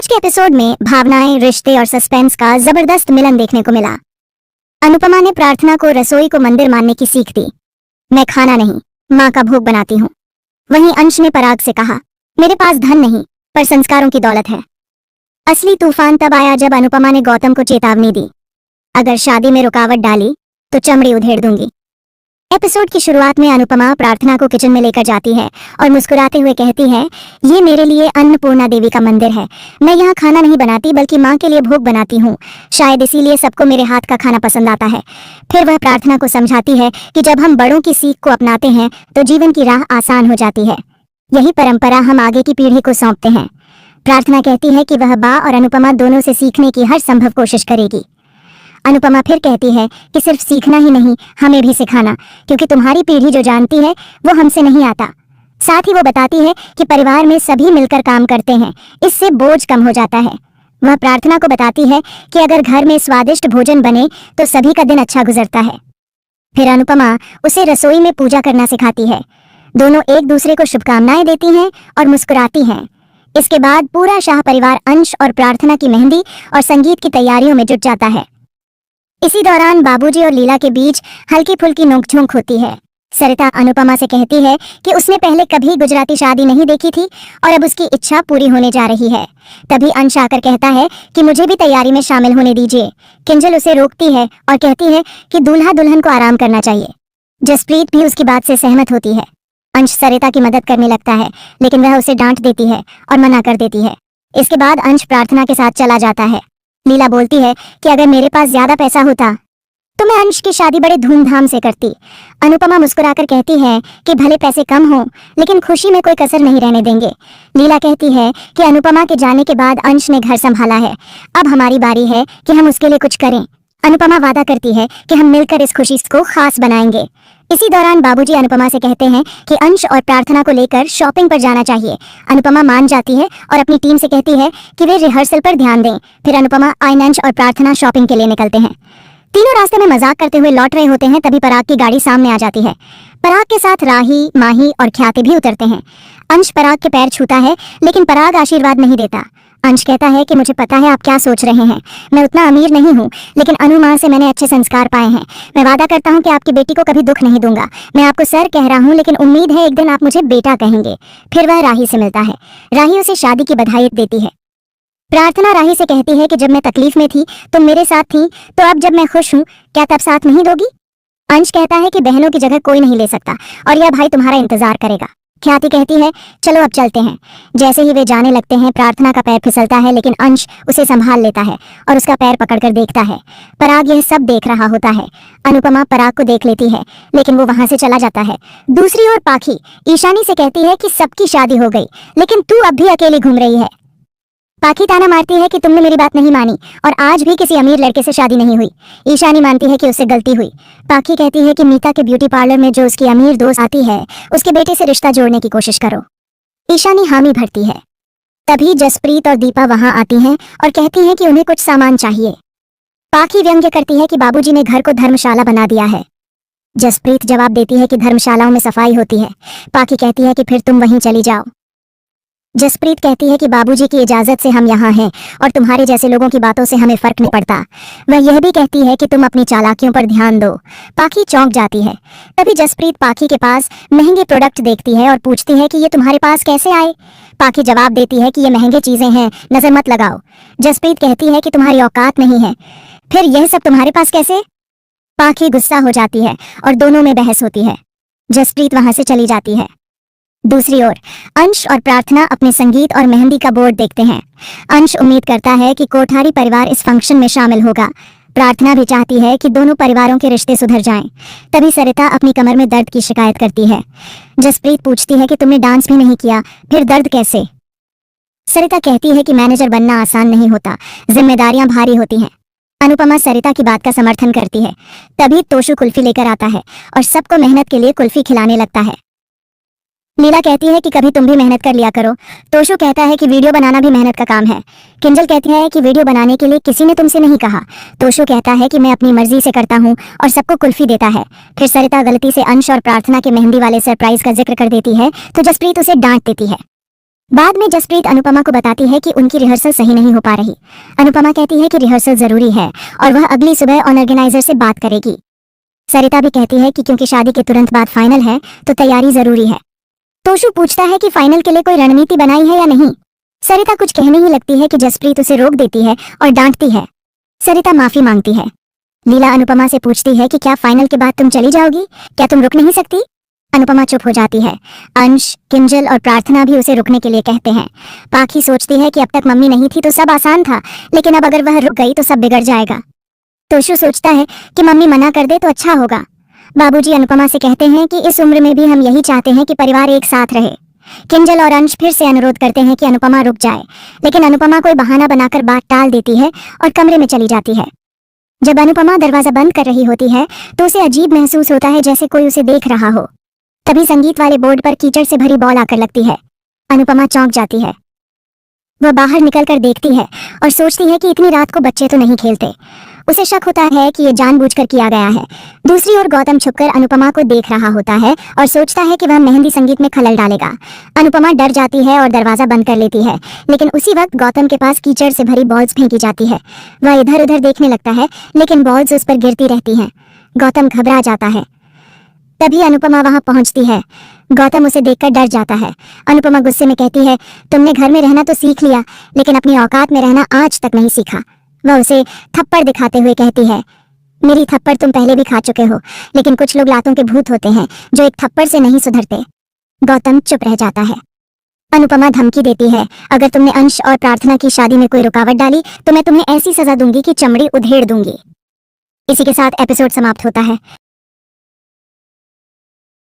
आज के एपिसोड में भावनाएं, रिश्ते और सस्पेंस का जबरदस्त मिलन देखने को मिला। अनुपमा ने प्रार्थना को रसोई को मंदिर मानने की सीख दी। मैं खाना नहीं, माँ का भोग बनाती हूँ। वहीं अंश ने पराग से कहा, मेरे पास धन नहीं पर संस्कारों की दौलत है। असली तूफान तब आया जब अनुपमा ने गौतम को चेतावनी दी, अगर शादी में रुकावट डाली तो चमड़ी उधेड़ दूंगी। एपिसोड की शुरुआत में अनुपमा प्रार्थना को किचन में लेकर जाती है और मुस्कुराते हुए कहती है, ये मेरे लिए अन्नपूर्णा देवी का मंदिर है। मैं यहाँ खाना नहीं बनाती बल्कि माँ के लिए भोग बनाती हूँ। शायद इसीलिए सबको मेरे हाथ का खाना पसंद आता है। फिर वह प्रार्थना को समझाती है कि जब हम बड़ों की सीख को अपनाते हैं तो जीवन की राह आसान हो जाती है। यही परंपरा हम आगे की पीढ़ी को सौंपते हैं। प्रार्थना कहती है कि वह बा और अनुपमा दोनों से सीखने की हर संभव कोशिश करेगी। अनुपमा फिर कहती है कि सिर्फ सीखना ही नहीं, हमें भी सिखाना, क्योंकि तुम्हारी पीढ़ी जो जानती है वो हमसे नहीं आता। साथ ही वो बताती है कि परिवार में सभी मिलकर काम करते हैं, इससे बोझ कम हो जाता है। वह प्रार्थना को बताती है कि अगर घर में स्वादिष्ट भोजन बने तो सभी का दिन अच्छा गुजरता है। फिर अनुपमा उसे रसोई में पूजा करना सिखाती है। दोनों एक दूसरे को शुभकामनाएं देती हैं और मुस्कुराती हैं। इसके बाद पूरा शाह परिवार अंश और प्रार्थना की मेहंदी और संगीत की तैयारियों में जुट जाता है। इसी दौरान बाबूजी और लीला के बीच हल्की फुल्की नोकझोंक होती है। सरिता अनुपमा से कहती है कि उसने पहले कभी गुजराती शादी नहीं देखी थी और अब उसकी इच्छा पूरी होने जा रही है। तभी अंश आकर कहता है कि मुझे भी तैयारी में शामिल होने दीजिए। किंजल उसे रोकती है और कहती है कि दूल्हा दुल्हन को आराम करना चाहिए। जसप्रीत भी उसकी बात से सहमत होती है। अंश सरिता की मदद करने लगता है, लेकिन वह उसे डांट देती है और मना कर देती है। इसके बाद अंश प्रार्थना के साथ चला जाता है। लीला बोलती है कि अगर मेरे पास ज्यादा पैसा होता तो मैं अंश की शादी बड़े धूमधाम से करती। अनुपमा मुस्कुराकर कहती है कि भले पैसे कम हो लेकिन खुशी में कोई कसर नहीं रहने देंगे। लीला कहती है कि अनुपमा के जाने के बाद अंश ने घर संभाला है, अब हमारी बारी है कि हम उसके लिए कुछ करें। अनुपमा वादा करती है कि हम मिलकर इस खुशी को खास बनाएंगे। इसी दौरान बाबूजी अनुपमा से कहते हैं कि अंश और प्रार्थना को लेकर शॉपिंग पर जाना चाहिए। अनुपमा मान जाती है और अपनी टीम से कहती है कि वे रिहर्सल पर ध्यान दें। फिर अनुपमा, अंश और प्रार्थना शॉपिंग के लिए निकलते हैं। तीनों रास्ते में मजाक करते हुए लौट रहे होते हैं, तभी पराग की गाड़ी सामने आ जाती है। पराग के साथ राही, माही और ख्याति भी उतरते हैं। अंश पराग के पैर छूता है लेकिन पराग आशीर्वाद नहीं देता। अंश कहता है कि मुझे पता है आप क्या सोच रहे हैं, मैं उतना अमीर नहीं हूँ लेकिन अनु माँ से मैंने अच्छे संस्कार पाए हैं। मैं वादा करता हूँ कि आपकी बेटी को कभी दुख नहीं दूंगा। मैं आपको सर कह रहा हूँ लेकिन उम्मीद है एक दिन आप मुझे बेटा कहेंगे। फिर वह राही से मिलता है। राही उसे शादी की बधाई देती है। प्रार्थना राही से कहती है कि जब मैं तकलीफ में थी तुम मेरे साथ थी, तो अब जब मैं खुश हूँ क्या तब साथ नहीं दोगी? अंश कहता है कि बहनों की जगह कोई नहीं ले सकता और यह भाई तुम्हारा इंतजार करेगा। ख्याति कहती है चलो अब चलते हैं। जैसे ही वे जाने लगते हैं प्रार्थना का पैर फिसलता है, लेकिन अंश उसे संभाल लेता है और उसका पैर पकड़कर देखता है। पराग यह सब देख रहा होता है। अनुपमा पराग को देख लेती है लेकिन वो वहां से चला जाता है। दूसरी ओर पाखी ईशानी से कहती है कि सबकी शादी हो गई लेकिन तू अब भी अकेली घूम रही है। पाखी ताना मारती है कि तुमने मेरी बात नहीं मानी और आज भी किसी अमीर लड़के से शादी नहीं हुई। ईशानी मानती है कि उससे गलती हुई। पाखी कहती है कि मीता के ब्यूटी पार्लर में जो उसकी अमीर दोस्त आती है उसके बेटे से रिश्ता जोड़ने की कोशिश करो। ईशानी हामी भरती है। तभी जसप्रीत और दीपा वहां आती हैं और कहती हैं कि उन्हें कुछ सामान चाहिए। पाखी व्यंग्य करती है कि बाबूजी ने घर को धर्मशाला बना दिया है। जसप्रीत जवाब देती है कि धर्मशालाओं में सफाई होती है। पाखी कहती है कि फिर तुम वहीं चली जाओ। जसप्रीत कहती है कि बाबूजी की इजाजत से हम यहाँ हैं और तुम्हारे जैसे लोगों की बातों से हमें फर्क नहीं पड़ता। वह यह भी कहती है कि तुम अपनी चालाकियों पर ध्यान दो। पाखी चौंक जाती है। तभी जसप्रीत पाखी के पास महंगे प्रोडक्ट देखती है और पूछती है कि ये तुम्हारे पास कैसे आए? पाखी जवाब देती है कि ये महंगे चीजें हैं, नजर मत लगाओ। जसप्रीत कहती है कि तुम्हारी औकात नहीं है, फिर यह सब तुम्हारे पास कैसे? पाखी गुस्सा हो जाती है और दोनों में बहस होती है। जसप्रीत वहां से चली जाती है। दूसरी ओर अंश और प्रार्थना अपने संगीत और मेहंदी का बोर्ड देखते हैं। अंश उम्मीद करता है कि कोठारी परिवार इस फंक्शन में शामिल होगा। प्रार्थना भी चाहती है कि दोनों परिवारों के रिश्ते सुधर जाएं। तभी सरिता अपनी कमर में दर्द की शिकायत करती है। जसप्रीत पूछती है कि तुमने डांस भी नहीं किया, फिर दर्द कैसे? सरिता कहती है कि मैनेजर बनना आसान नहीं होता, जिम्मेदारियां भारी होती हैं। अनुपमा सरिता की बात का समर्थन करती है। तभी तोशु कुल्फी लेकर आता है और सबको मेहनत के लिए कुल्फी खिलाने लगता है। लीला कहती है कि कभी तुम भी मेहनत कर लिया करो। तोशु कहता है कि वीडियो बनाना भी मेहनत का काम है। किंजल कहती है कि वीडियो बनाने के लिए किसी ने तुमसे नहीं कहा। तोशु कहता है कि मैं अपनी मर्जी से करता हूँ और सबको कुल्फी देता है। फिर सरिता गलती से अंश और प्रार्थना के मेहंदी वाले सरप्राइज का जिक्र कर देती है तो जसप्रीत उसे डांट देती है। बाद में जसप्रीत अनुपमा को बताती है कि उनकी रिहर्सल सही नहीं हो पा रही। अनुपमा कहती है कि रिहर्सल जरूरी है और वह अगली सुबह ऑर्गेनाइजर से बात करेगी। सरिता भी कहती है कि क्योंकि शादी के तुरंत बाद फाइनल है तो तैयारी जरूरी है। तोशु पूछता है कि फाइनल के लिए कोई रणनीति बनाई है या नहीं। सरिता कुछ कहने ही लगती है कि जसप्रीत उसे रोक देती है और डांटती है। सरिता माफी मांगती है। लीला अनुपमा से पूछती है कि क्या फाइनल के बाद तुम चली जाओगी, क्या तुम रुक नहीं सकती। अनुपमा चुप हो जाती है। अंश, किंजल और प्रार्थना भी उसे रुकने के लिए कहते हैं। पाखी सोचती है कि अब तक मम्मी नहीं थी तो सब आसान था, लेकिन अब अगर वह रुक गई तो सब बिगड़ जाएगा। तोशु सोचता है कि मम्मी मना कर दे तो अच्छा होगा। बाबूजी अनुपमा से कहते हैं कि इस उम्र में भी हम यही चाहते हैं कि परिवार एक साथ रहे। किंजल और अंश फिर से अनुरोध करते हैं कि अनुपमा रुक जाए, लेकिन अनुपमा कोई बहाना बनाकर बात टाल देती है और कमरे में चली जाती है। जब अनुपमा दरवाजा बंद कर रही होती है तो उसे अजीब महसूस होता है, जैसे कोई उसे देख रहा हो। तभी संगीत वाले बोर्ड पर कीचड़ से भरी बॉल आकर लगती है। अनुपमा चौंक जाती है। वह बाहर निकलकर देखती है और सोचती है कि इतनी रात को बच्चे तो नहीं खेलते। उसे शक होता है कि यह जानबूझकर किया गया है। दूसरी ओर गौतम छुपकर अनुपमा को देख रहा होता है और सोचता है कि वह मेहंदी संगीत में खलल डालेगा। अनुपमा डर जाती है और दरवाजा बंद कर लेती है, लेकिन उसी वक्त गौतम के पास कीचड़ से भरी बॉल्स फेंकी जाती है। वह इधर उधर देखने लगता है, लेकिन बॉल्स उस पर गिरती रहती हैं। गौतम घबरा जाता है। तभी अनुपमा वहां पहुंचती है। गौतम उसे देखकर डर जाता है। अनुपमा गुस्से में कहती है, तुमने घर में रहना तो सीख लिया, लेकिन अपनी औकात में रहना आज तक नहीं सीखा। वह उसे थप्पड़ दिखाते हुए कहती है, मेरी थप्पड़ तुम पहले भी खा चुके हो, लेकिन कुछ लोग लातों के भूत होते हैं जो एक थप्पड़ से नहीं सुधरते। गौतम चुप रह जाता है। अनुपमा धमकी देती है, अगर तुमने अंश और प्रार्थना की शादी में कोई रुकावट डाली तो मैं तुम्हें ऐसी सजा दूंगी कि चमड़ी उधेड़ दूंगी। इसी के साथ एपिसोड समाप्त होता है।